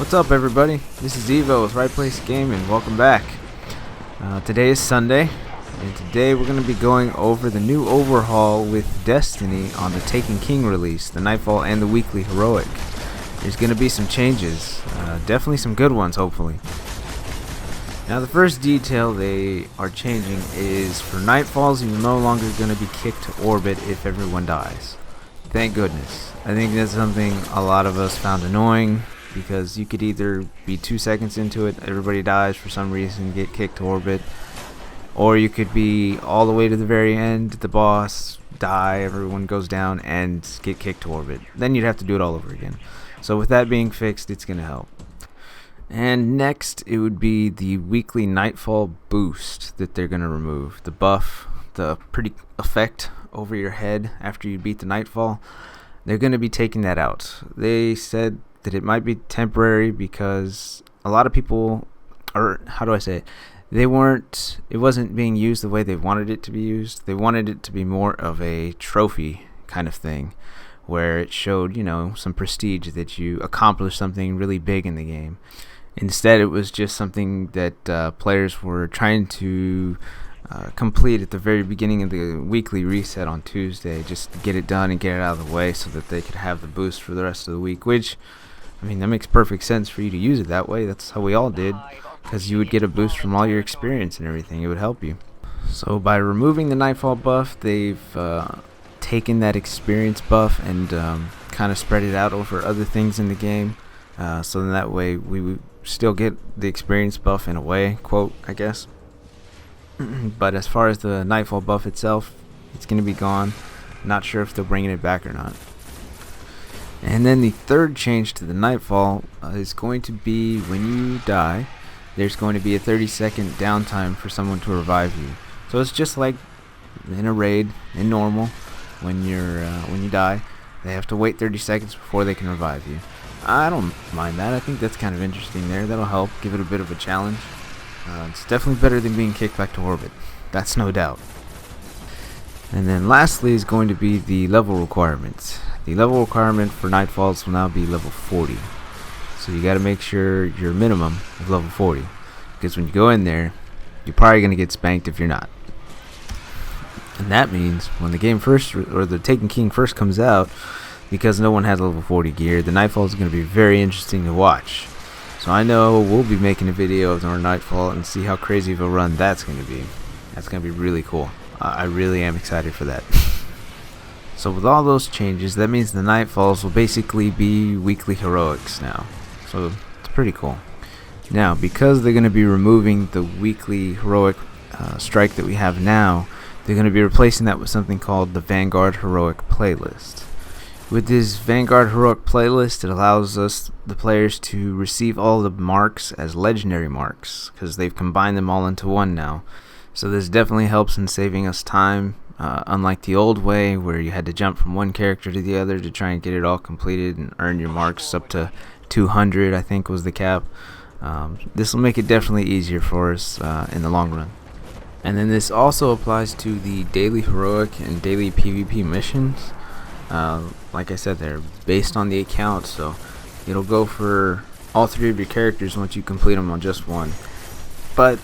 What's up, everybody? This is Evo with Right Place Gaming. Welcome back. Today is Sunday, and today we're going to be going over the new overhaul with Destiny on the Taken King release, the Nightfall and the Weekly Heroic. There's going to be some changes, definitely some good ones, hopefully. Now, the first detail they are changing is for Nightfalls, you're no longer going to be kicked to orbit if everyone dies. Thank goodness. I think that's something a lot of us found annoying, because you could either be 2 seconds into it, everybody dies for some reason, get kicked to orbit, or you could be all the way to the very end, the boss, die, everyone goes down, and get kicked to orbit. Then you'd have to do it all over again. So with that being fixed, it's going to help. And next, it would be the weekly Nightfall boost that they're going to remove. The buff, the pretty effect over your head after you beat the Nightfall, they're going to be taking that out. They said that it might be temporary because a lot of people, or how do I say it, it wasn't being used the way they wanted it to be used. They wanted it to be more of a trophy kind of thing, where it showed, some prestige that you accomplished something really big in the game. Instead, it was just something that players were trying to complete at the very beginning of the weekly reset on Tuesday, just to get it done and get it out of the way so that they could have the boost for the rest of the week, which, that makes perfect sense for you to use it that way. That's how we all did, because you would get a boost from all your experience and everything. It would help you. So by removing the Nightfall buff, they've taken that experience buff and kind of spread it out over other things in the game. So then that way we would still get the experience buff in a way, quote, I guess. But as far as the Nightfall buff itself, it's going to be gone. Not sure if they're bringing it back or not. And then the third change to the Nightfall is going to be when you die, there's going to be a 30-second downtime for someone to revive you. So it's just like in a raid, in normal, when you die, they have to wait 30 seconds before they can revive you. I don't mind that. I think that's kind of interesting there. That'll help give it a bit of a challenge. It's definitely better than being kicked back to orbit. That's no doubt. And then lastly is going to be the level requirements. The level requirement for Nightfalls will now be level 40. So you got to make sure your minimum is level 40. Because when you go in there, you're probably going to get spanked if you're not. And that means when the game first, or the Taken King first comes out, because no one has level 40 gear, the Nightfall is going to be very interesting to watch. So I know we'll be making a video of our Nightfall and see how crazy of a run that's going to be. That's going to be really cool. I really am excited for that. So with all those changes, that means the Nightfalls will basically be weekly heroics now. So it's pretty cool. Now, because they're going to be removing the weekly heroic strike that we have now, they're going to be replacing that with something called the Vanguard Heroic Playlist. With this Vanguard Heroic Playlist, it allows us, the players, to receive all the marks as legendary marks, because they've combined them all into one now. So this definitely helps in saving us time, unlike the old way where you had to jump from one character to the other to try and get it all completed and earn your marks up to 200, I think was the cap. This will make it definitely easier for us in the long run. And then this also applies to the daily heroic and daily PvP missions. Like I said, they're based on the account, so it'll go for all three of your characters once you complete them on just one. But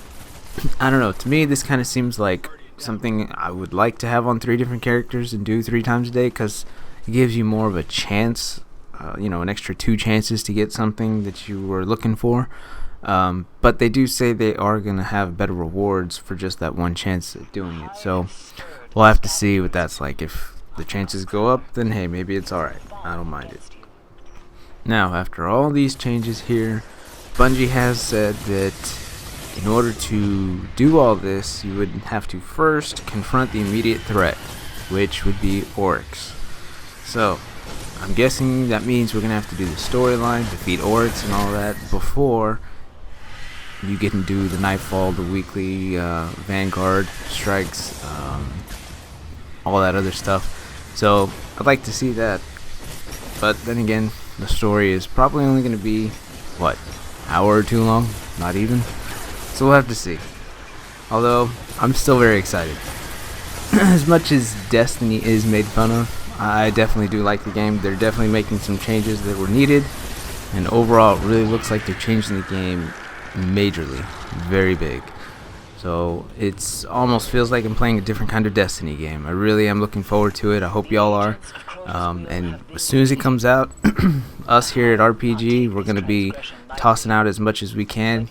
I don't know, to me this kind of seems like something I would like to have on 3 different characters and do 3 times a day, because it gives you more of a chance, an extra 2 chances to get something that you were looking for. But they do say they are going to have better rewards for just that one chance at doing it, so we'll have to see what that's like. If the chances go up, then hey, maybe it's alright. I don't mind it. Now, after all these changes here, Bungie has said that in order to do all this, you would have to first confront the immediate threat, which would be Oryx. So, I'm guessing that means we're going to have to do the storyline, defeat Oryx and all that, before you get to do the Nightfall, the weekly Vanguard strikes, all that other stuff. So, I'd like to see that. But then again, the story is probably only going to be, hour or 2 long? Not even. So we'll have to see. Although, I'm still very excited. As much as Destiny is made fun of, I definitely do like the game. They're definitely making some changes that were needed. and overall it really looks like they're changing the game majorly, very big. So it's almost feels like I'm playing a different kind of Destiny game. I really am looking forward to it. I hope y'all are. And as soon as it comes out, us here at RPG, we're going to be tossing out as much as we can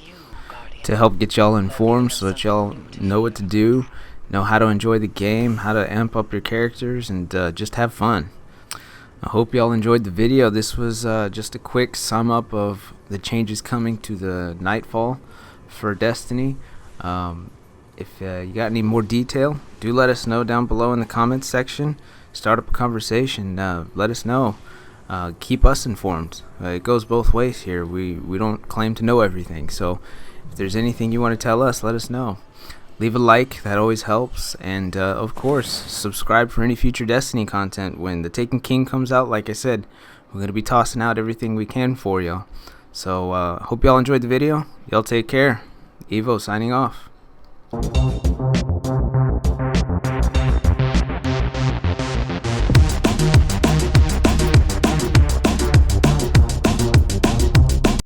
to help get y'all informed so that y'all know what to do, know how to enjoy the game, how to amp up your characters, and just have fun. I hope y'all enjoyed the video. This was just a quick sum up of the changes coming to the Nightfall for Destiny. If you got any more detail, do let us know down below in the comments section. Start up a conversation. Let us know. Keep us informed. It goes both ways here. We don't claim to know everything, so if there's anything you want to tell us, let us know. Leave a like, that always helps, and of course subscribe for any future Destiny content. When the Taken King comes out, like I said, we're going to be tossing out everything we can for y'all. So hope y'all enjoyed the video. Y'all take care. Evo signing off.